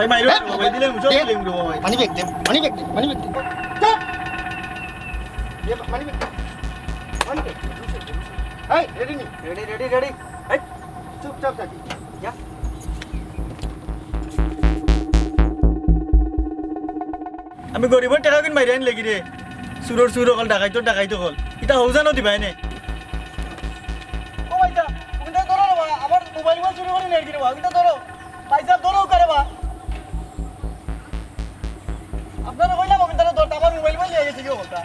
ভাই মাইরো ভাই দিলে মুছো দিলে ভাই মানি ব্যাগ দে মানি ব্যাগ দে মানি ব্যাগ দে চুপ ये মানি ব্যাগ মানি ব্যাগ এই রেডি নি রেডি এই চুপচাপ থাকি যা আমি গরিবর টাকা কিন মাইরে আন লাগি রে সুরর কল ডাকাইতো কল এটা হউজানো দিবাই নে ও ভাইটা উনটা ধরো বা আমার মোবাইল ফোন চুরি করে নেই রে বা উনটা ধরো পয়সা ধরো করে বা আপনারা কইলা আমি তারা ধরতে আমার মোবাইল ফোন নিয়ে গেছে কি কথা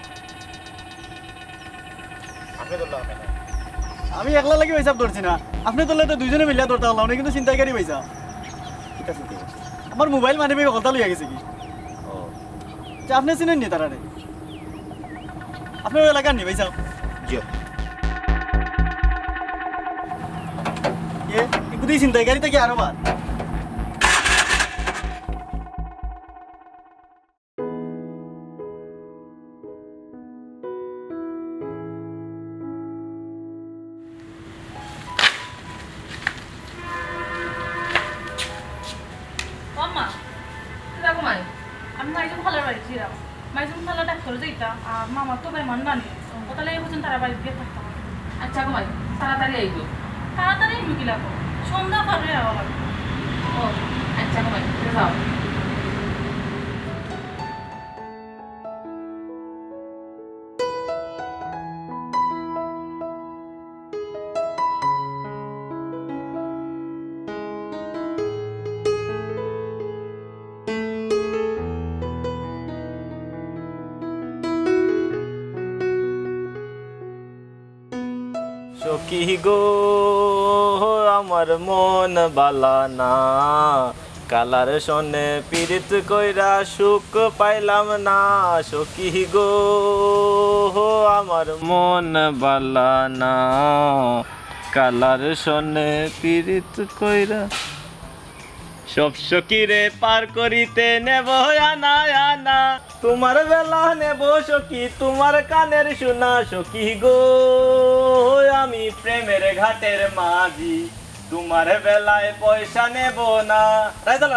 আপনি ধরলাম আমি একলা লাগি পয়সা ধরছি না আপনি ধরলে তো দুইজনে মিলিয়া ধরতে হলাম না কিন্তু চিন্তাকারী পয়সা ঠিক আছে আমার মোবাইল মানে কথা লইয়া গেছে কি আপনি চিনেন নি তারা রে আপনার এলাকার নি ভাই যাও জিও এগুলি চিন্তাই গাড়ি থেকে আরো বার মামা তো ভাই মান নানি তাহলে এই পর্যন্ত তারা বাড়িতে গিয়ে থাকতাম আচ্ছা গো ভাই তাড়াতাড়ি আইব তাড়াতাড়ি আইব কি লাগো সন্ধ্যা পারে আবার ও আচ্ছা গো ভাই যাও সখী গো আমার মন বালা না কালার সনে পীড়িত কইরা সুখ পাইলাম না সখী গো আমার মন বালা না কালার সনে পীড়িত কইরা সব সখীরে পার করিতে নেব আনা আনা তোমার বেলা নেব সখী তোমার কানের শোনা সখী গো আমি প্রেমের ঘাটের মাঝি তোমার বেলায় পয়সা নেব না রাইদালা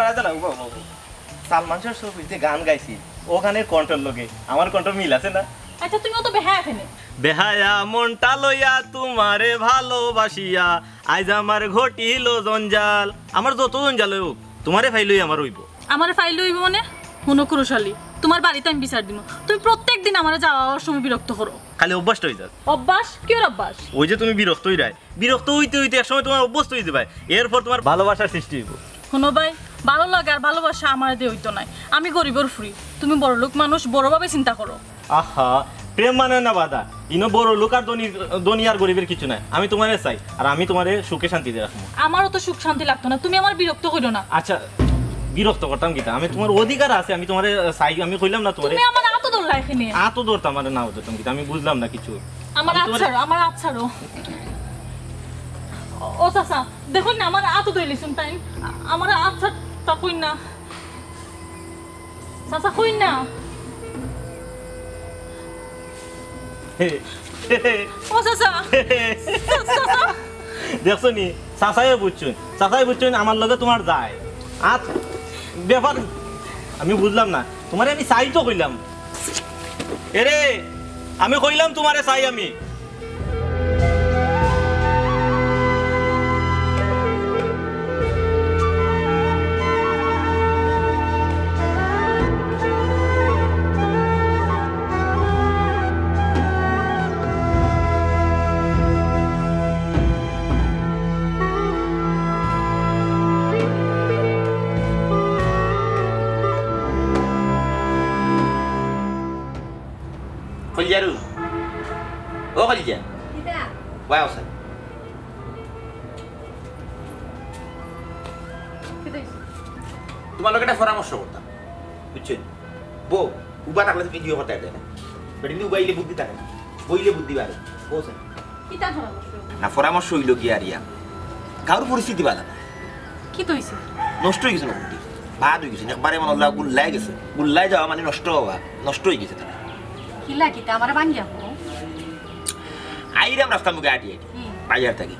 সালমান শাহর ছবিতে গান গাইছি ও গানের কন্ট্রোল লগে আমার কন্ট্রোল মিল আছে না আচ্ছা তুমি তো বেহায়া এখানে বেহায়া মনটা লইয়া তোমারে ভালোবাসিয়া আজ আমার ঘটিল জঞ্জাল আমার যত জঞ্জাল হোক তোমারে ফাইলই আমার হইব আমার ফাইল হইব মানে হুনো কুরুশালী তোমার বাড়িতে আমি বিচার দিব তুমি প্রত্যেকদিন আমার যাওয়ার সময় বিরক্ত করো খালি অভ্যাসটা হয়ে যাক অভ্যাস কি অভ্যাস ওই যে তুমি বিরক্ত হই রায় বিরক্ত হইতে হইতে এক সময় তোমার অভ্যস্ত হয়ে যাবে এরপর তোমার ভালোবাসার সৃষ্টি হইব হুনো ভাই ভালো লাগে আর ভালোবাসা আমার দিয়ে হইতো নাই আমি গরিবর ফ্রি তুমি বড় লোক মানুষ বড়ভাবে চিন্তা করো আহা প্রেম মানে না বাধা ইনো বড় লোক আর ধনী আর গরিবের কিছু নাই আমি তোমারে চাই আর আমি তোমারে সুখে শান্তিতে রাখবো আমারও তো সুখ শান্তি লাগতো না তুমি আমার বিরক্ত কইরো না আচ্ছা বিরক্ত করতাম কিতা আমি তোমার অধিকার আছে আমি তোমারে চাই আমি কইলাম না তোমারে তুমি আমার আতো দৌড় রাখে নি আতো দৌড়তা মানে নাও যেতাম কিতা আমি বুঝলাম না কিছু আমার আচ্ছারো ও চাচা দেখুন না আমার আতো দইলিছুন তাই আমার আচ্ছা তা কই না চাচা কই না ও চাচা দেখছো নি চাচাই বুঝছুন আমার লগে তোমার যায় আচ্ছা ব্যাপার আমি বুঝলাম না তোমারে আমি চাই তো কইলাম এরে আমি কইলাম তোমারে চাই আমি Koljaru. Oh Kolja. Tidak. Wow sir. তোমার লোক একটা পরামর্শ করতাম বুঝছেন বউ উবা থাকলে ভিডিও করতে দেয় না বেটি উবাইলে বুদ্ধি থাকে না বইলে বুদ্ধি বাড়ে বলছেন কিতা পরামর্শ না পরামর্শ হইল কি আর ইয়া কারোর পরিস্থিতি বাধা না কি তো হইছে নষ্ট হয়ে গেছে না বুদ্ধি বাদ হয়ে গেছে একবারে মনে হলো গুল্লাই গেছে গুল্লাই যাওয়া মানে নষ্ট হওয়া নষ্ট হয়ে গেছে তারা কিলা কিতা আমার বাঙ্গিয়া হো আইরাম রাস্তা মুখে আটি বাজার থাকি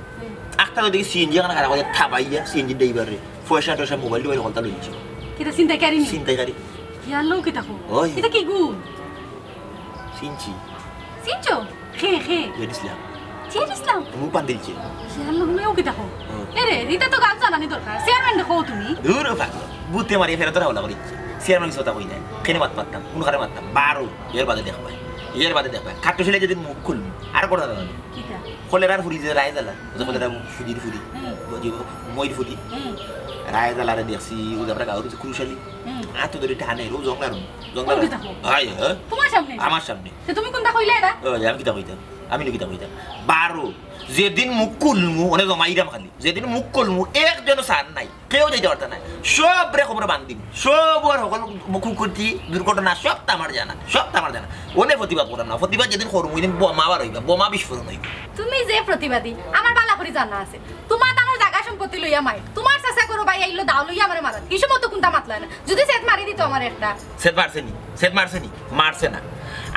একটা তো দেখি সিএনজি এখানে খারাপ হয়ে থাবাইয়া সিএনজি ড্রাইভারে পয়সা টয়সা মোবাইল টোবাইল হলতা লইছে কিতা চিন্তা করি নি চিন্তাকারী ইয়ার লোক কিতা কো ওই। এটা কি গুণ চিনছি চিনছো খে খে জেড ইসলাম চেয়ার ইসলাম মুখ পান দিলছে ইয়ার লোক মেও কিতা কো এরে রিতা তো গাল জানানি দরকার চেয়ারম্যান দেখো তুমি দূর পাগল বুতে মারি ফেরত হাওলা করি চেয়ারম্যান কিছু কথা কই নাই কেন মাত মারতাম কোন কারে মারতাম 12 এর বাদে দেখবা এর বাদে দেখবা খাট্টো ছেলে যেদিন মুখ খুলবি আর কোন না কিতা কলেরার ফুরি যে রায় জ্বালা ওই কলেরা ফুদির ফুরি মইর ফুরি রায় জ্বালারে দেখছি ও আমরা গাঁর ক্রুশালি আত ধরে টানে রো জঙ্গলার জঙ্গলার হাই তোমার সামনে আমার সামনে তো তুমি কোনটা কইলা এটা আমি কিতা কইতাম আমি কিতা কইতাম 12 যেদিন মুখ খুলমু অনেক জমাইরাম খালি যেদিন মুখ খুলমু একজন সার নাই কেউ যাইতে পারতা না সব রে খবর বান্ধিম সব আর সকল মুখ করছি দুর্ঘটনা সব আমার জানা অনেক প্রতিবাদ করলাম না প্রতিবাদ যেদিন করবো ওই দিন বোমা বার হইবা বোমা বিস্ফোরণ হইবা তুমি যে প্রতিবাদী আমার বালা করে জানা আছে তোমার আমার জায়গা সম্পত্তি লইয়া মাই তোমার চেষ্টা করো ভাই আইলো দাও লইয়া আমারে মারা কিছু মতো কোনটা মাতলা না যদি সেট মারি দিত আমার একটা সেট মারছেনি মারছে না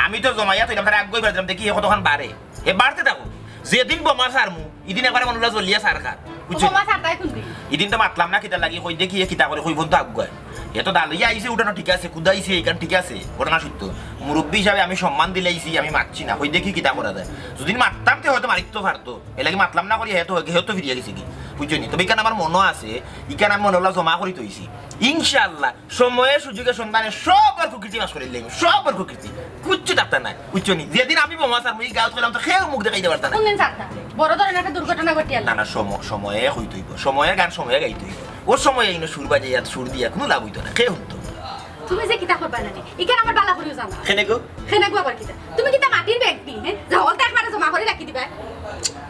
আমি তো জমাইয়া তো এরকম আগ গইবার দেখি কতক্ষণ বাড়ে এ বাড়তে থাকো যেদিন বোমা সারমু ইদিন একবারে মনুলা জ্বলিয়া সার খার তোমার সারটাই খুলবি ইদিন তো মাতলাম না কিতা লাগি কই দেখি কিতা করে কই বন্ধু আগুয়ায় এত দালইয়া আইছে উঠানো ঠিক আছে কুদাইছে এইখান ঠিক আছে ঘটনা সত্য মুরব্বী হিসাবে আমি সম্মান দিলাইছি আমি মারছি না কই দেখি কিতা করা যায় যদি মারতাম তো হয়তো মারিত পারতো এলাকি মাতলাম না করি হেতো ফিরিয়া গেছে কি বুঝছনি তবে এখানে আমার মনও আছে এখানে আমি মনলা জমা করি তৈছি ইনশাআল্লাহ সময়ে সুযোগে সন্ধানে সবার প্রকৃতি বাস করে লাগবে সবার প্রকৃতি কুচ্ছু ডাক্তার নাই বুঝছনি যেদিন আমি বোমা সার মুই গাঁত করলাম তো খেয়ে মুখ দেখাইতে পারতাম না কোনদিন সারটা বড় ধরনের একটা দুর্ঘটনা ঘটিয়াল না না সময়ে হইতে হইব সময়ে গান সময়ে গাইতে হইব ওর সময় এই সুর বাজাইয়া সুর দিয়া কোনো লাভ হইতো না খেয়ে হতো তুমি যে কিতা করবা না এখানে আমার বালা করিও জানা খেনে গো আবার কিতা তুমি কিতা মাটির ব্যাগ দি হ্যাঁ যাওয়ালটা একবারে জমা করে রাখি দিবা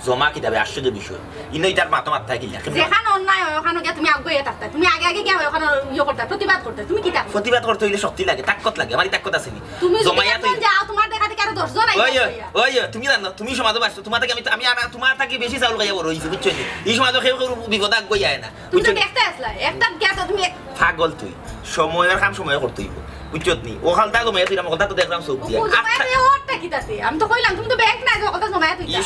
জমা কি দাবে আশ্চর্য বিষয় ইনই তার মাথা কিলা যেখানে অন্যায় হয় ওখানে গিয়া তুমি আগে থাকতা তুমি আগে গিয়া ওখানে ইয়ে করতা প্রতিবাদ করতে তুমি কিতা প্রতিবাদ করতে হইলে শক্তি লাগে তাকত লাগে আমার তাকত আছে নি তুমি জমাইয়া তুই যাও তোমার দেখা থেকে আরো 10 জন আইবা ওই তুমি জানো তুমি সমাজে বাসছো তোমার থেকে আমি আর তোমার থেকে বেশি চাউল খাইয়া বড় হইছি বুঝছো নি এই সমাজে কেউ বিপদ আগ গই আয় না তুমি তো দেখতে আসলা একটা গেছো তুমি পাগল তুই সময়ের কাম সময়ে করতে হইব বুঝছত নি ওখানটা জমাইয়া তুই আমার কথা তো দেখলাম সব দিয়া ওটা কিতাতে আমি তো কইলাম তুমি তো ব্যাগ না যে কথা জমায়া তুই এই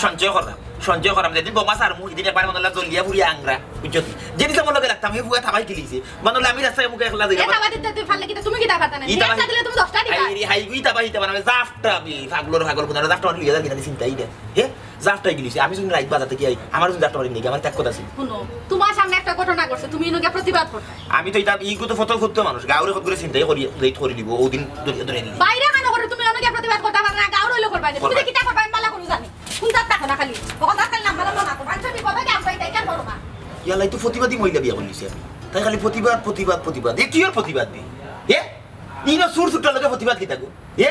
সঞ্চয় করাম যেদিন বোমা সার মুখ দিন একবার মনলা জলিয়া ফুরিয়া আংরা বুঝছত যেদিন আমার লগে রাখতাম হে ফুয়া থামাই কিলিছে মনলা আমি রাস্তায় মুখে একলা যাই এটা বাদে তুই ফাললে কিতা তুমি কিতা পাতা না একটা দিলে তুমি 10টা দিবা হাই গুই তাবা মানে জাফটা বি পাগল কোনা জাফটা লিয়া যাই কিনা চিন্তাই দে হে জাফটাই গিলিছে আমি শুন রাইট বাজাতে কি আমার শুন জাফটা মারি নেই আমার তাক কথা আছে শুনো তোমার সামনে একটা ঘটনা ঘটছে তুমি ইনোকে প্রতিবাদ করতে আমি তো এটা ই কত ফটো করতে মানুষ গাউরে কত করে চিন্তাই করি রেট করে দিব ওদিন ধরে নিলি বাইরে কেন করে তুমি ইনোকে প্রতিবাদ করতে পারো না গাউর হইলো করবা তুমি যে কিতা করবা মালা করু জানি কোনটা টাকা না খালি কথা খালি নাম্বার না তো বাচ্চা বিপদে কি আমরাই তাই কেন করো না ইয়ালাই তো প্রতিবাদী মহিলা বিয়া করলিছে আমি তাই খালি প্রতিবাদ এ কি আর প্রতিবাদ দি হে ইনো সুরটা লগে প্রতিবাদ কি থাকো হে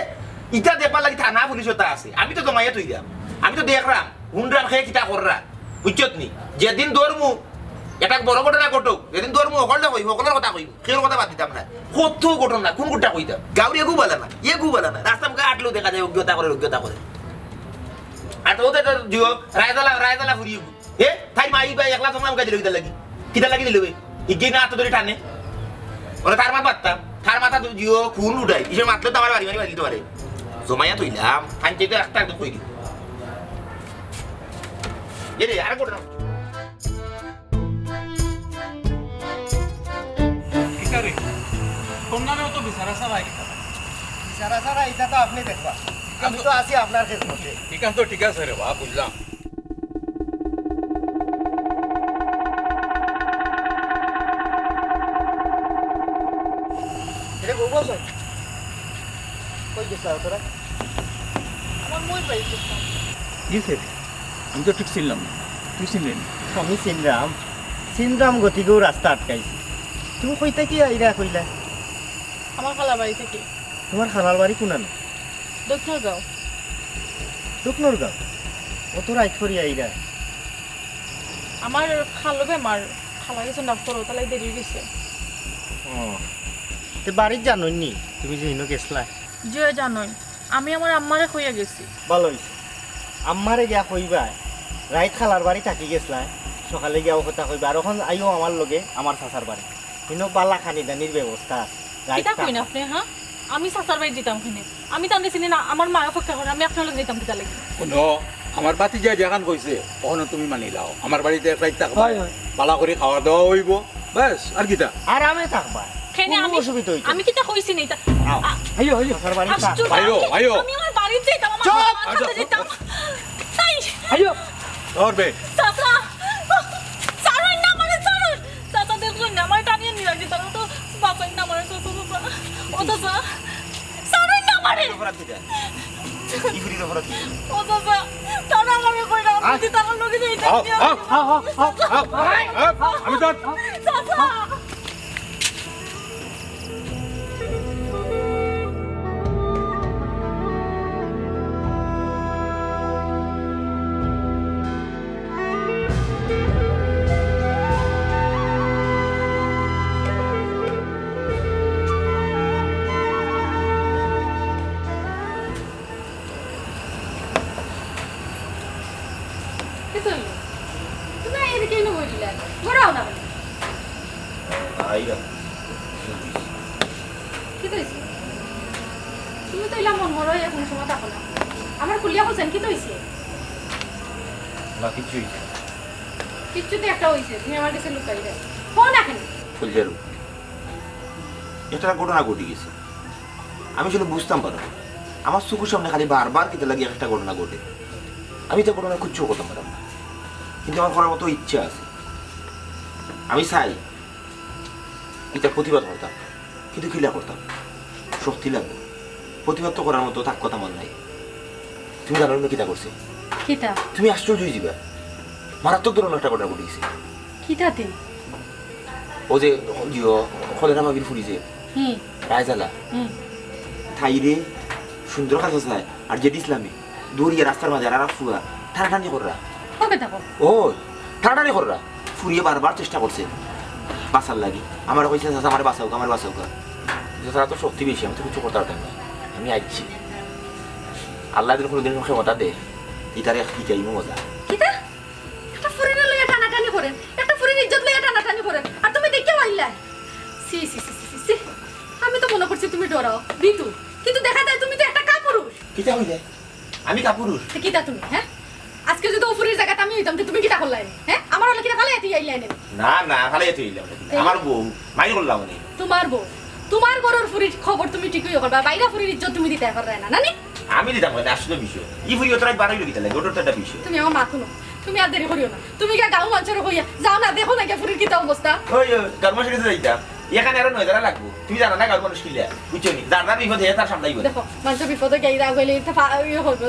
ইটা দেবার লাগি থানা পুলিশ ওটা আছে আমি তো জমাইয়া তুই দিলাম আমি তো দেখলাম হুন্ডান খেয়ে কিতা কররা বুঝছত নি যেদিন দৌড়মু এটা বড় ঘটনা ঘটক যেদিন দৌড়মু অকলটা কইব অকলের কথা কইব কেউ কথা বাদ দিতাম না কত ঘটনা কোন কোনটা কইতাম গাউরি এগু বলা না রাস্তা মুখে আটলেও দেখা যায় অজ্ঞতা করে আর তো ওদের জিও রায়দালা ফুরিয়ে হে তাই মাই ভাই একলা তোমার আমাকে দিল কিতা লাগি দিল ইগে না তো ধরে টানে ওরা তার মাথা জিও খুন উঠাই ইসে মাতলে তো আমার বাড়ি দিতে পারে জমাইয়া তুইলাম ফাইনতে তো একটা একদম কই দিই এরে আর কোটা কিকারে কোন নামে তো বিচারা সারাই সারা এটা তো আপনি দেখবা আমি তো আছি আপনার খেদমতে ঠিক আছে রে বাবা বুঝলাম এটা গো বল কই গেছলা তোরা আমার মই পাইছে গেছে আমি তো ঠিক ছিলাম না তুই ছিলেন আমি সিনরাম গতিকেও রাস্তা আটকাইছি তুমি কইতা কি আইরা কইলা আমার খালা বাড়ি থেকে তোমার খালার বাড়ি কোনানো দক্ষিণগাঁও দক্ষিণর গাঁও অত রাইট করি আইরা আমার খালো বেমার খালা গেছে ডাক্তার তালাই দেরি গেছে ও তে বাড়ির জানোনি তুমি যে হিনো গেছলা জয় জানোই আমি আমার আম্মারে কইয়া গেছি ভালো হইছে আম্মারে গিয়া কইবা রাইট খালার বাড়ি থাকি গেছলা সকালে গিয়াও কথা কইবা আর এখন আইও আমার লগে আমার চাচার বাড়ি হিনো বালা খানি দানির ব্যবস্থা আছে কিতা কইন আপনি হ্যাঁ আমি চাচার বাড়ি যেতাম কিনে আমি তাহলে চিনি না আমার মা অপেক্ষা করে আমি আপনার লগে যেতাম কিতা লাগি কোনো আমার বাতি যা যেখান কইছে ওখানে তুমি মানি লাও আমার বাড়িতে এক রাইত থাকবা পালা করে খাওয়া দাওয়া হইব ব্যাস আর কিতা আরামে থাকবা খেনে কোনো আমি অসুবিধা হইতো না। আমি কিটা কইছি না এটা আইও আইও সাসার বাড়ি চা আশ্চর্য, আইও, আমি- আইও। আমি আমার বাড়িতে যেতাম আমার চুপ! বাবার সাথে যেতাম তাই আইও ধরবে চাচা চারুন না মানে চারুন চাচা দেখুন না আমার টানিয়ে নিয়ে রাখি তারা তো বাপাই না মানে চাচা চাচা ও চাচা চারুন না মানে অপরাধ কিটা ইফরির অপরাধ কিটা ও চাচা তারা আমাকে কই না আমি তার লগে যাইতাম আও আও আও আও আমি তো চাচা কিছু হইলো তুমি এদিকে এনে বই দিলে ঘোরাও না আইরা কি তো হইছে তুমি তো ইলা মন মরো এখন সময় থাকো না আমার কুলিয়া বলছেন কি তো হইছে না কিছুই কিচ্ছুতে একটা হইছে তুমি আমার কাছে লুকাই দেয় ফোন রাখেন ফুলজারু এটা ঘটনা ঘটে গেছে আমি আসলে বুঝতাম পারো আমার চোখের সামনে খালি বারবার কিতে লাগে একটা ঘটনা ঘটে আমি তো ঘটনা কিচ্ছু করতাম পারতাম না কিন্তু আমার করার মতো ইচ্ছা আছে আমি চাই এটা প্রতিবাদ করতাম কিন্তু খিলা করতাম শক্তি লাগবে প্রতিবাদ তো করার মতো তার কথা মন নাই তুমি জানো না কিতা করছে কিতা তুমি আশ্চর্য হয়ে যাবে মারাত্মক ধরনের একটা ঘটনা ঘটে গেছে কিতাতে ও যে কলেরা মাগির ফুরিছে হুম রায়জালা হুম থাইরে সুন্দর কাজ আছে আর যেটি ইসলামী দৌড়িয়ে রাস্তার মাঝে আর ফুয়া টানাটানি কররা কবে থাকো ও টানাটানি কররা ফুরিয়ে বারবার চেষ্টা করছে বাঁচার লাগি আমার কইছে আমার বাঁচাও আমার বাঁচাও তারা তো শক্তি বেশি আমি তো কিছু করতে পারতাম না আমি আইছি আল্লাহ দিন কোনোদিন ক্ষমতা দে ইটারে ইটাই মজা কিতা একটা ফুরিনে লইয়া টানাটানি করেন একটা ফুরিন ইজ্জত লইয়া টানাটানি করেন আর তুমি দেখে আইলা সি সি সি সি সি আমি তো মনে করছি তুমি ডরাও বিতু কিন্তু দেখা যায় তুমি তো একটা কাপুরুষ কিতা হইলে আমি কাপুরুষ তো কিতা তুমি হ্যাঁ আজকে যদি ওফুরির জায়গাতে আমি হইতাম তো তুমি কিতা করলাই হ্যাঁ আমার হলে কিতা ফালাই তুই আইলাই না না ভালো এত হইলাম আমার বউ মাই করলাম না তোমার বড়র ফুরির খবর তুমি ঠিকই করবা বাইরা ফুরির ইজ্জত তুমি দিতে পারবে না নানি আমি দিতাম না আসলে বিষয় ই ফুরি ওতরাই বাড়াই লইতে লাগে ওটার তো একটা বিষয় তুমি আমার মাথুনো তুমি আর দেরি করিও না তুমি কে গাঁও মানুষের কইয়া যাও না দেখো না কে ফুরির কিতা অবস্থা ওই গার্মেন্টসের কাছে যাইতাম এখানে আরো 9 লাগবো তুমি জানো না গার্মেন্টস কিলা বুঝছো নি যার যার বিপদ হয়ে তার সামলাই বলে দেখো মানুষের বিপদে গাইরা গইলে ইয়ে হবে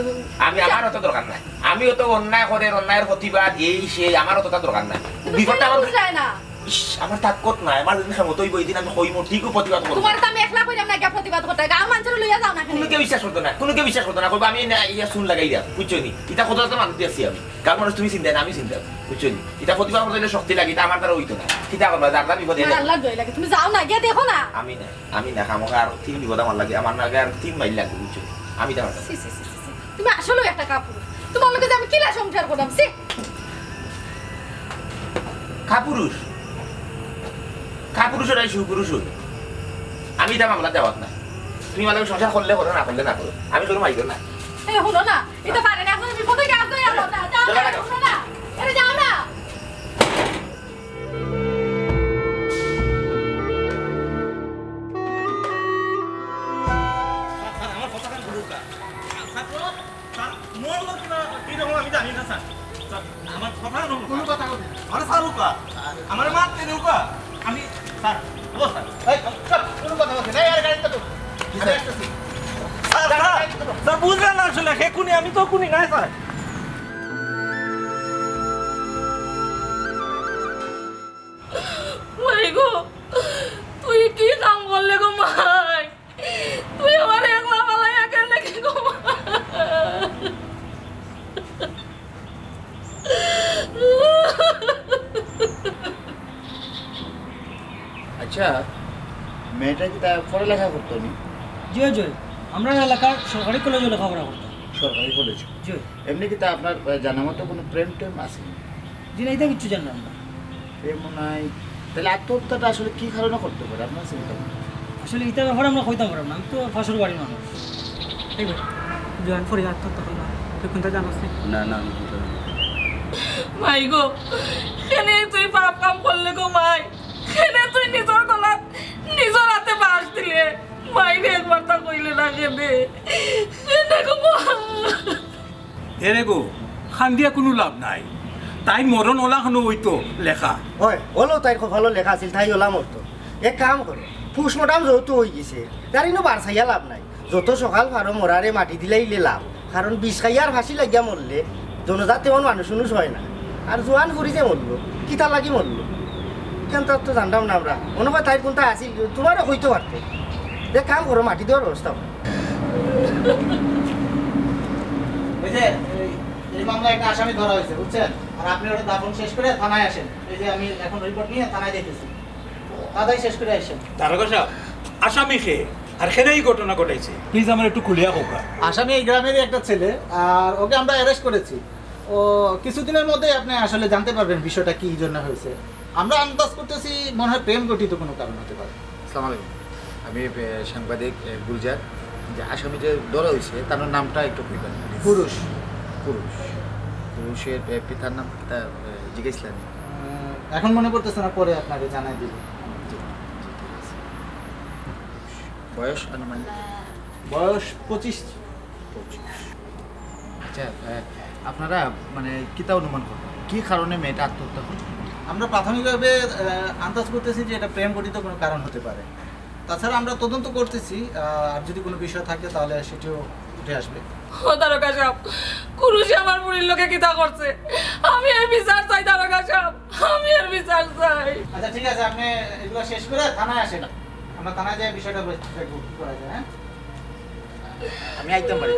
আমি আমার অত দরকার নাই আমি অত অন্যায় করে অন্যায়ের প্রতিবাদ এই সেই আমার অতটা দরকার নাই বিপদটা আমার যায় না ইস, আমার তাকত নাই আমার যদি ক্ষমতা হইব এইদিন আমি হইম ঠিকও প্রতিবাদ করবো তোমার তো আমি একলা কইরাম না কে প্রতিবাদ করতে গাঁও মানুষের লইয়া যাও না কোনো কেউ বিশ্বাস করতো না কোনো কেউ বিশ্বাস করতো না করবো আমি না ইয়া শুন লাগাই দিয়া বুঝছো নি এটা কথা তো মানুষ দিয়েছি আমি কারণ মানুষ তুমি চিন্তা না আমি চিন্তা বুঝছো নি এটা প্রতিবাদ করতে হলে শক্তি লাগে এটা আমার দ্বারা হইতো না চিন্তা করবা যার যার বিপদ তোমার আল্লাহ দই লাগে তুমি যাও না গিয়ে দেখো না আমি না আমাকে আর 3 বিপদ আমার লাগে আমার লাগে আর 3 মাইল লাগবে বুঝছো নি? আমি তেমন সি সি সি সি তুমি আসলে একটা কাপুরুষ তোমার লগে যে আমি কিলা সংসার করতাম সি কাপুরুষ কাপুরুষ ওরাই সুপুরুষ আমি এটা মামলা দেওয়াত না তুমি মানে সংসার করলে করো না করলে না করো আমি তোর মাইক না এই হলো না এটা পারে না এখন বিপদে গিয়ে আসবে যাও না যাও না শোনো না আরে যাও না আমার কথা কান বলুকা ছাত্র স্যার মোর লোক না কি রকম আমি জানি না স্যার আমার কথা না কোনো কথা আমার স্যার রুকা আমার মারতে রুকা আমি স্যার ও স্যার এই সব কোনো কথা বলছে না আর গাড়িটা তো আমি আসতেছি স্যার স্যার বুঝলেন না আসলে হে কুনি আমি তো কুনি নাই স্যার মাই গো তুই কি কাম করলে গো মাই তুই আমার একলা পালাইয়া কেন কি গো আচ্ছা মেয়েটা কি তা পড়ালেখা করতো নি জয় জয় আমরা এলাকার সরকারি কলেজে লেখাপড়া করতাম সরকারি কলেজ জয় এমনি কি তা আপনার জানা মতো কোনো প্রেম টেম আছে জি না এটা কিচ্ছু জানলাম না প্রেম নাই তাহলে আত্মহত্যাটা আসলে কি কারণে করতে পারে আপনার চিন্তা আসলে ইটার ব্যাপারে আমরা কইতাম পারলাম না আমি তো ফাঁসুর বাড়ির মানুষ এই জয়েন ফরি আত্মহত্যা করলাম তুই কোনটা জানাস না না মাই গো কেনে তুই পাপ কাম করলে গো মাই কেনে তুই নিজর গলাত নিজর এরে গো খান্দিয়া কোনো লাভ নাই তাই মরণ ওলাখানো হইতো লেখা হয় হলেও তাই ভালো লেখা আছিল তাই ওলা মরতো এক কাম করো পুষ্মটাম যেহেতু হয়ে গেছে তার ইনো বার চাইয়া লাভ নাই যত সকাল ফারো মরারে মাটি দিলাইলে লাভ কারণ বিষ খাইয়ার ফাঁসি লাগিয়া মরলে জনজাত তেমন মানুষ উনুষ হয় না আর জোয়ান ফুরি যে মরলো কিতা লাগি মরলো কেন তার তো জানতাম না আমরা মনে হয় তাই কোনটা আসিল তোমারও হইতে পারতে দেখ কাম করো মাটি দেওয়ার ব্যবস্থা করো। এই যে এই মামলা একটা আসামি ধরা হয়েছে বুঝছেন আর আপনি ওটা দাফন শেষ করে থানায় আসেন এই যে আমি এখন রিপোর্ট নিয়ে থানায় দেখতেছি তাড়াতাড়ি শেষ করে আসেন তারকা সাহেব আসামি খে আর খেলেই ঘটনা ঘটাইছে প্লিজ আমার একটু খুলিয়া হোক আসামি এই গ্রামেরই একটা ছেলে আর ওকে আমরা অ্যারেস্ট করেছি ও কিছুদিনের মধ্যে আপনি আসলে জানতে পারবেন বিষয়টা কি জন্য হয়েছে আমরা আন্দাজ করতেছি মনে হয় প্রেম ঘটিত কোনো কারণ হতে পারে আসসালামু আলাইকুম আমি সাংবাদিক গুলজার যে আসামি যে ধরা হয়েছে তার নামটা একটু কইবেন পুরুষ পুরুষ পুরুষের পিতার নাম তা জিজ্ঞেসলেন এখন মনে করতেছে না পরে আপনাকে জানাই দিব বয়স আনুমানিক বয়স 25 আচ্ছা আপনারা মানে কিতা অনুমান করবেন কি কারণে মেয়েটা আত্মহত্যা করবে আমরা প্রাথমিকভাবে আন্দাজ করতেছি যে এটা প্রেম ঘটিত কোনো কারণ হতে পারে তাছাড়া আমরা তদন্ত করতেছি আর যদি কোনো বিষয় থাকে তাহলে সেটিও উঠে আসবে ও তারকা সাহেব কুরুষে আমার বুড়ির লোকে কিতা করছে আমি এর বিচার চাই তারকা সাহেব আমি এর বিচার চাই আচ্ছা ঠিক আছে আপনি এগুলো শেষ করে থানায় আসেন আমরা থানায় যাই বিষয়টা দেখব কি করা যায় হ্যাঁ আমি আইতাম পারি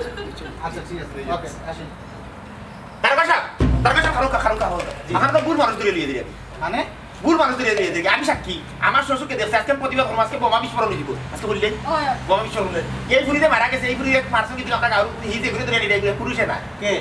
আচ্ছা ঠিক আছে ওকে আসেন তারকা সাহেব খারুকা আমার তো ভুল মানুষ ধরে লিয়ে দিই মানে ভুল মানুষ ধরে লিয়ে দিই আমি সাক্ষী আমার শ্বশুরকে দেখছে আজকে প্রতিভা করবো আজকে বোমা বিস্ফোরণ দিব আজকে বললে বোমা বিস্ফোরণ এই ফুরিতে মারা গেছে এই ফুরিতে মারছো কিন্তু আমরা কারো হিতে ঘুরে ধরে লিয়ে পুরুষে না কে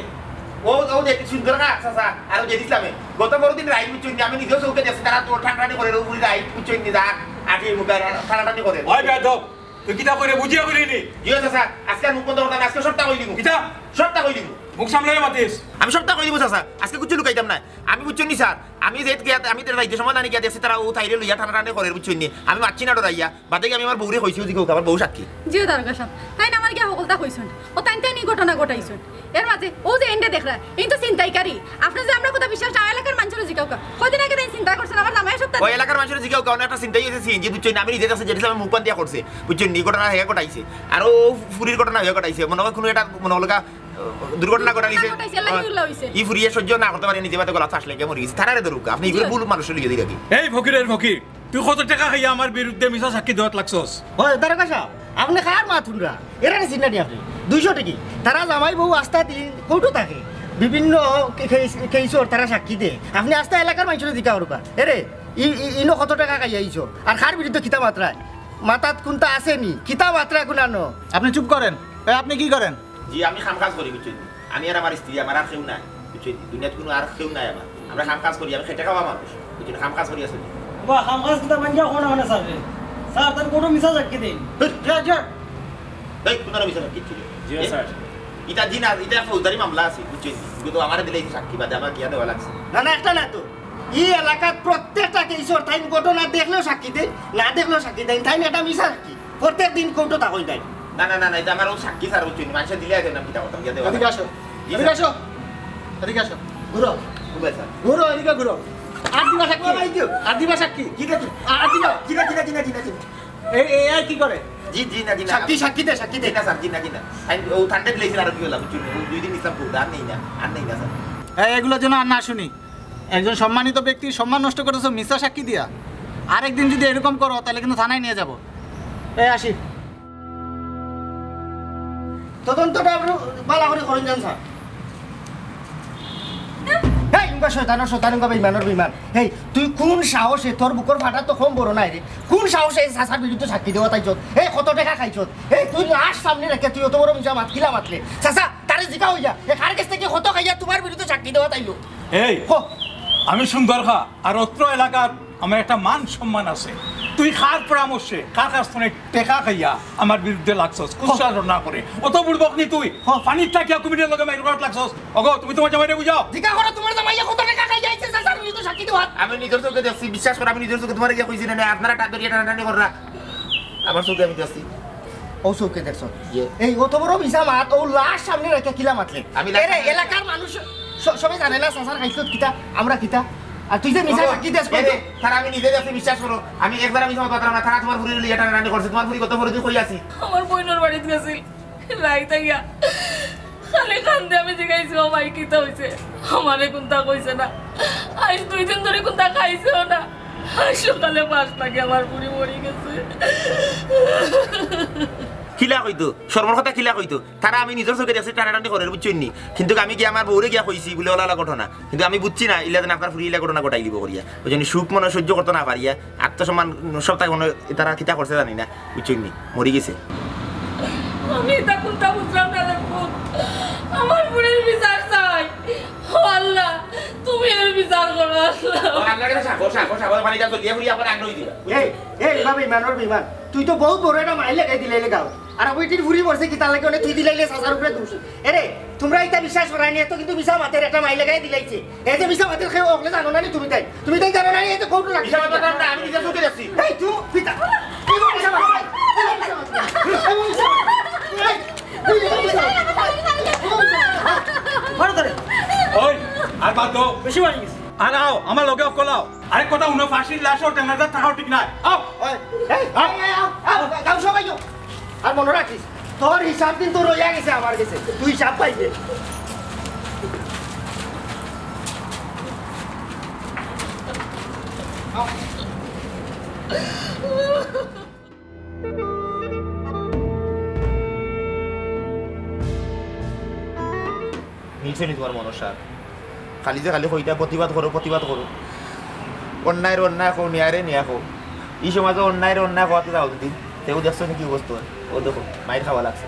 ও যে সুন্দর না আচ্ছা আর যে ইসলামে গত বড় দিন রাইট বুঝছেন আমি নিজেও চৌকে দেখছি তারা তো ঠান্ডাটি করে উপরে রাইট বুঝছেন নি দাগ আটি মুখে ঠান্ডাটি করে ওই বেদব তুই কিতা করে বুঝিয়া করিনি জিও চাচা আজকে মুখ বন্ধ করতাম আজকে সবটা কই দিব কিতা সবটা কই দিব মুখ সামলাই মাতিস আমি সবটা কই দিব চাচা আজকে কিছু লুকাইতাম না আমি বুঝছেন নি স্যার আমি যে আমি তার রাইতে সময় জানি গিয়া দেখছি তারা ও তাইরে লইয়া ঠান্ডা করে বুঝছেন নি আমি মারছি না ডরাইয়া বাদে আমি আমার বউরে কইছিও যে আমার বউ সাক্ষী জিও দারগা সাহেব তাই না আমার কি সকলটা কইছুন ও তাই তাই নি ঘটনা ঘটাইছুন এর মাঝে ও যে এন্ডে দেখরা এই তো চিন্তাইকারী আপনি যে আমরা কথা বিশ্বাস না এলাকার মানুষের জিগাও কয়দিন আগে তাই চিন্তা করছেন আমার নামে সব ওই এলাকার মানুষের জিগাও কারণ একটা চিন্তাই হয়েছে যে বুঝছেন আমি নিজের কাছে যেটা মুখ পান দিয়া করছে বুঝছেন নি ঘটনা হয়ে ঘটাইছে আর ও ফুরির ঘটনা হয়ে ঘটাইছে মনে হয় কোনো একটা মনে হলো দুর্ঘটনা ঘটাইছে ই ফুরিয়ে সহ্য না করতে পারে নিজে বাতে গলা আসলে কেমন গেছে তারারে ধরুক আপনি এগুলো ভুল মানুষের লিখে দিই এই ফকিরের ফকির তুই কত টাকা খাইয়া আমার বিরুদ্ধে মিছা সাক্ষী দেওয়াত লাগছস হয় দারকা সাহেব আপনি খার মাথুনরা এরা চিন্তা নি আপনি 200 টাকি তারা জামাই বউ আস্থা দিন কৌটো থাকে বিভিন্ন কেইছর তারা সাক্ষী দে আপনি আস্থা এলাকার মানুষের জিকা করবা এরে ইনো কত টাকা খাই আইছো আর খার বিরুদ্ধে কিতা মাত্রায় মাথাত কোনটা আসেনি কিতা মাত্রায় কোনানো আপনি চুপ করেন আপনি কি করেন জি আমি কাম কাজ করি বুঝছেন আমি আর আমার স্ত্রী আমার আর কেউ নাই বুঝছেন দুনিয়াতে কোনো আর কেউ নাই আমার আমরা কাম কাজ করি আমি খেটে খাওয়া মানুষ বুঝছেন কাম কাজ করি আসলে বা খামখাস কিতা মানজা কোনা মানে স্যার রে স্যার তার কোনো মিছা সাক্ষী দেন এই কোনার বিষয় কিচ্ছু জি স্যার এটা দিন এটা ফৌজদারি মামলা আছে বুঝছেন কিন্তু আমার দিলে সাক্ষী বাদে আমার কিয়া দেওয়া লাগছে না না একটা না তো এই এলাকার প্রত্যেকটা কেইছর তাই ঘটনা দেখলেও সাক্ষী দেন না দেখলেও সাক্ষী দেন তাই এটা মিছা সাক্ষী প্রত্যেক দিন কৌটো থাকই তাই না না না না এটা আমার ও সাক্ষী স্যার বুঝছেন মানুষের দিলে আছে না কিতা কথা কিয়া দেওয়া এদিকে আসো এদিকে আসো এদিকে আসো ঘুরো খুবই স্যার ঘুরো এদিকে ঘুরো আর দিবা সাক্ষী আর দিবা সাক্ষী কি আছে আর দিবা জিনা এই আর কি করে জিনা সাক্ষী দে না স্যার জিনা ও ঠান্ডা দিলেছিল আর কি হলো বুঝছেন ও দুই দিন ইসলাম পড়তে আর নেই না স্যার এগুলোর জন্য আর না শুনি একজন সম্মানিত ব্যক্তি সম্মান নষ্ট করেছো মিথ্যা সাক্ষী দিয়া আরেকদিন যদি এরকম করো তাহলে কিন্তু থানায় নিয়ে যাব আসি তদন্তটা আপনি বালা করে করেন জান স্যার হেই উনকা শয়তান উনকা বেইমান হেই তুই কোন সাহসে তোর বুকর ফাটা তো কম বড় নাই রে কোন সাহসে এই সাসার বিরুদ্ধে সাক্ষী দেওয়া তাইছত এই কত টাকা খাইছত এই তুই লাশ সামনে রেখে তুই অত বড় মিছা মাতকিলা মাতলে সাসা তারে জিকা হইয়া এই কার কাছ থেকে কত খাইয়া তোমার বিরুদ্ধে সাক্ষী দেওয়া তাইলো এই আমি সুন্দর খা আর অত্র এলাকার আমার একটা মান সম্মান আছে তুই কার পরামর্শে কার কাছ থেকে টেকা খাইয়া আমার বিরুদ্ধে লাগছস কুৎসার না করে অত বুড়বক নি তুই পানির টাকিয়া কুমিরের লগে মাইর করত লাগছস ওগো তুমি তোমার জামাইরে বুঝাও জিকা করো তোমার জামাইয়া কত টাকা খাই যাইছে সাসার বিরুদ্ধে সাক্ষী দেওয়া আমি নিজের চোখে দেখছি বিশ্বাস করে আমি নিজের চোখে তোমার গিয়ে কইছি না আপনারা টাকা দিয়ে টানাটানি কররা আমার চোখে আমি দেখছি ও চৌকে দেখছ ইয়ে। এই অত বড় মিছা মাত ও লাশ সামনে রেখে কিলা মাতলে আমি লাশ সামনে- এলাকার মানুষ সবাই জানে না সংসার খাইছত কিতা আমরা কিতা আর তুই যে মিছা সাক্ষী দেশ তারা আমি নিজে যাচ্ছি বিশ্বাস করো আমি একবার আমি তোমার কথা না তারা তোমার ফুরি লিয়ে টানা টানি করছে তোমার ফুরি কত ফুরি কই আছি আমার বোনের বাড়িতে গেছিল রাইতা গিয়া খালি কান্দে আমি জিগাইছি ও ভাই কিতা হইছে আমারে কোনটা কইছে না আজ 2 দিন ধরে কোনটা খাইছেও না আজ সকালে 5 লাগে আমার বুড়ি মরি গেছে খিলা কইতো সর্বর কথা খিলা কইতো তারা আমি নিজের চোখে দেখছি টানা টানি করে বুঝছেন নি কিন্তু আমি কি আমার বউরে গিয়া কইছি বলে ওলা ঘটনা কিন্তু আমি বুঝছি না ইলা আপনার ফুরি ইলা ঘটনা ঘটাই দিব করিয়া ওই জন্য সুখ মনে সহ্য করতে না পারিয়া আত্মসম্মান সপ্তাহে মনে তারা কিতা করছে জানি না বুঝছেন নি মরি গেছে আমি এটা কোনটা বুঝলাম না দেখো আমার বুড়ির বিচার চাই ও আল্লাহ তুমি এর বিচার করো আল্লাহ আল্লাহ কাছে সাগর সাগর সাগর পানি যা চলিয়া ফুরি আপনার আগ্রহ দিবা এই এই ভাবে ইমানোর বিমান তুই তো বহুত বড় একটা মাইল লাগাই দিলে গাও আর ওইটির ফুরি পড়ছে কি তার লাগে অনেক তুই দিলাইলে সাসার উপরে দোষ এরে তোমরা এটা বিশ্বাস করাই নিয়ে তো কিন্তু মিছা মাতের একটা মাইল লাগাই দিলাইছে এই যে মিছা মাতের খেয়ে ওগলে জানো না তুমি তাই জানো না এই তো কোন রাখি না আমি নিজের চোখে দেখছি এই তুই পিতা এই মিছা মাত ওই আর বাদ দাও বেশি বাড়ি গেছে আর আও আমার লগে কলাও আরেক কথা উনো ফাঁসির লাশও টেঙ্গাটা থাকাও ঠিক নাই আও গাও সবাই আর মনে রাখিস তোর হিসাব কিন্তু রইয়া গেছে আমার কাছে তুই হিসাব পাইবে মিলছে নি তোমার মনসার খালি যে খালি হইতা প্রতিবাদ করো অন্যায়ের অন্যায় হো নিয়ারে নিয়া হো এই সমাজে অন্যায়ের অন্যায় হওয়াতে যাও যদি তেও দেখছো নাকি অবস্থা ও দেখো মায়ের খাওয়া লাগছে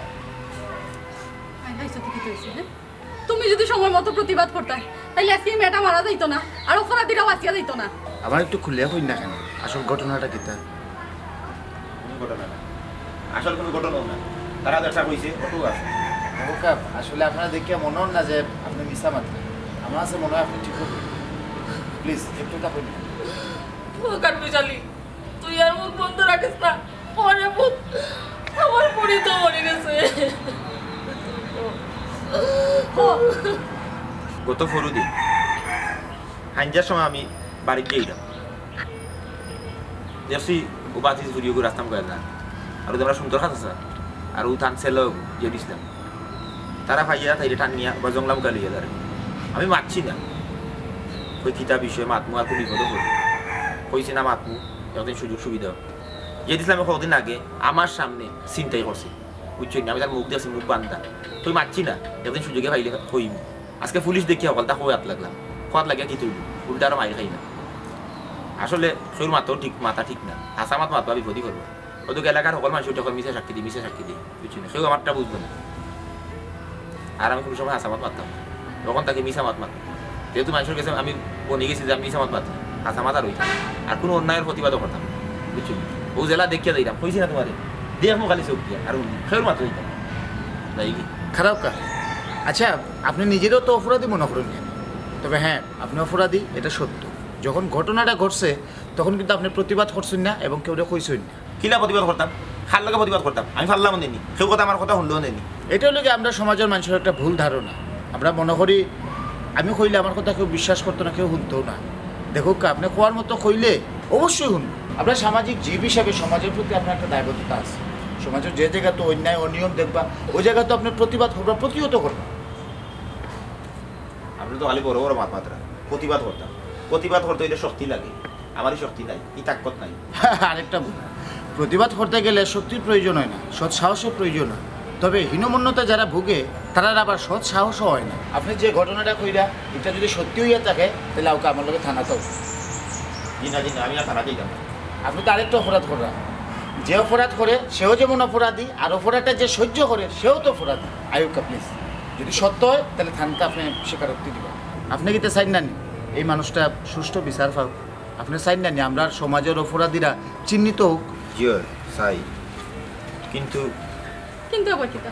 তুমি যদি সময় মতো প্রতিবাদ করতে তাহলে আজকে মেয়েটা মারা যাইতো না আর অপরাধীরাও বাঁচিয়া যাইতো না আমার একটু খুলে কই না কেন আসল ঘটনাটা কি তা ঘটনা না আসল কোনো ঘটনা না তারা দেখা হইছে কত আছে আসলে আপনারা দেখিয়া মনে হন না যে আপনি মিশা মাত্র আমার আছে মনে হয় আপনি ঠিক হবে প্লিজ একটু তা কই কাট বিশালি তুই আর মুখ বন্ধ রাখিস না পরে মুখ আমার বুড়ি তো মরে গেছে গত ফরুদি হাঞ্জার সময় আমি বাড়িতে গেলাম দেখছি ও বাতি ঘুরিয়ে ঘুরে আসতাম কয়েক না আর তোমরা সুন্দর খাত আছে আর ও থান ছেলে যে দিছিলাম তারা ভাইয়া তাইলে টান নিয়ে বা জংলা মুখা লিয়ে দাঁড়ে আমি মারছি না ওই কিতাব বিষয়ে মাতমু আর কোনো বিপদ করি কইছি না মাতমু একদিন সুযোগ সুবিধা যে দিছিলাম কদিন আগে আমার সামনে চিন্তাই করছে বুঝছি না আমি তার মুখ দেখছি মুখ বান্ধা তুই মারছি না একদিন সুযোগে পাইলে হইম আজকে পুলিশ দেখি সকল তা হাত লাগলাম হাত লাগিয়া কি তুলব উল্টা আরো মাইর খাই না আসলে শরীর মাথা ঠিক না হাসা মাত মাতবা বিপদই করবো ওদের এলাকার সকল মানুষ ওইটা মিশে সাক্ষী দিই বুঝছি না সেও আমারটা বুঝবো না আর আমি কোনো সময় হাসা মাত মারতাম তখন তাকে মিশা মাত মারতাম যেহেতু মানুষের কাছে আমি বনে গেছি যে আমি মিশা মাত মারতাম হাসা মাত আর হইতাম আর কোনো অন্যায়ের প্রতিবাদও করতাম বুঝছি ও জেলা দেখিয়া দিলাম কইছি না তোমার দেখ মো খালি চোখ দিয়া আর সেওর মাত্র হইতাম তাই কি খারাপ কাজ আচ্ছা আপনি নিজেরও তো অপরাধী মনে করেন তবে হ্যাঁ আপনি অপরাধী এটা সত্য যখন ঘটনাটা ঘটছে তখন কিন্তু আপনি প্রতিবাদ করছেন না এবং কেউ কইছেন না কিলা প্রতিবাদ করতাম খার লগে প্রতিবাদ করতাম আমি ফাল্লাম নেনি কেউ কথা আমার কথা শুনলেও নেনি এটা হলো কি আমরা সমাজের মানুষের একটা ভুল ধারণা আমরা মনে করি আমি কইলে আমার কথা কেউ বিশ্বাস করতো না কেউ শুনতো না দেখুক আপনি কোয়ার মতো কইলে অবশ্যই শুনবো আপনার সামাজিক জীব হিসাবে সমাজের প্রতি আপনার একটা দায়বদ্ধতা আছে সমাজের যে জায়গা তো অন্যায় অনিয়ম দেখবা ওই জায়গা তো আপনি প্রতিবাদ করবা প্রতিহত করবা আপনি তো খালি বড় বড় মাত্রা প্রতিবাদ করতে হইলে শক্তি লাগে আমারই শক্তি নাই ই তাকত নাই আরেকটা প্রতিবাদ করতে গেলে শক্তির প্রয়োজন হয় না সৎ সাহসের প্রয়োজন হয় তবে হীনমন্যতা যারা ভুগে তারা আবার সৎ সাহসও হয় না আপনি যে ঘটনাটা কইরা এটা যদি সত্যি হইয়া থাকে তাহলে ওকে আমার লোকে থানাতেও জি না আমি আর থানা দিতাম আপনি তো আরেকটা অপরাধ করা যে অপরাধ করে সেও যেমন অপরাধী আর অপরাধটা যে সহ্য করে সেও তো অপরাধী আয়ুকা প্লিজ যদি সত্য হয় তাহলে থানাতে আপনি স্বীকারোক্তি দিবেন আপনি কি চাই না এই মানুষটা সুষ্ঠু বিচার পাক আপনি চাই না আমরা সমাজের অপরাধীরা চিহ্নিত হোক জিওর চাই কিন্তু আবার কিতা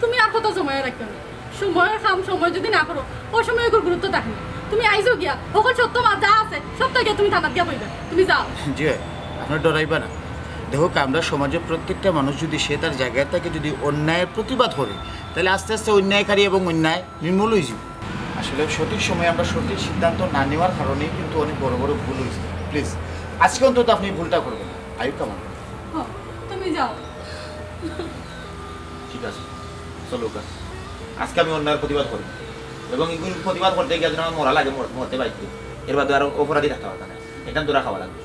তুমি আর কত সময় রাখবে না সময়ের কাম সময় যদি না করো ও সময় ওগুলো গুরুত্ব দেখো তুমি আইসো গিয়া ওখানে সত্য মা যা আছে সবটা গিয়ে তুমি থানাত গিয়া বইবে তুমি যাও জি আপনার ডরাইবা না দেখো আমরা সমাজের প্রত্যেকটা মানুষ যদি সে তার জায়গায় থেকে যদি অন্যায়ের প্রতিবাদ করে তাহলে আস্তে আস্তে অন্যায়কারী এবং অন্যায় নির্মূল হয়ে যাবে। আসলে সঠিক সময়ে আমরা সঠিক সিদ্ধান্ত না নেওয়ার কারণেই কিন্তু অনেক বড় বড় ভুল হয়েছে। প্লিজ আজকে অন্তত আপনি ভুলটা করবেন না। আয়ু কেমন? তুমি যাও। ঠিক আছে চলো আজকে আমি অন্যায়ের প্রতিবাদ করব এবং এগুলো প্রতিবাদ করতে গিয়ে যেন আমার মরা লাগে মরতে পারছি এর বাদে আর অপরাধী রাখতে পারতাম না এটা দূরা খাওয়া লাগবে।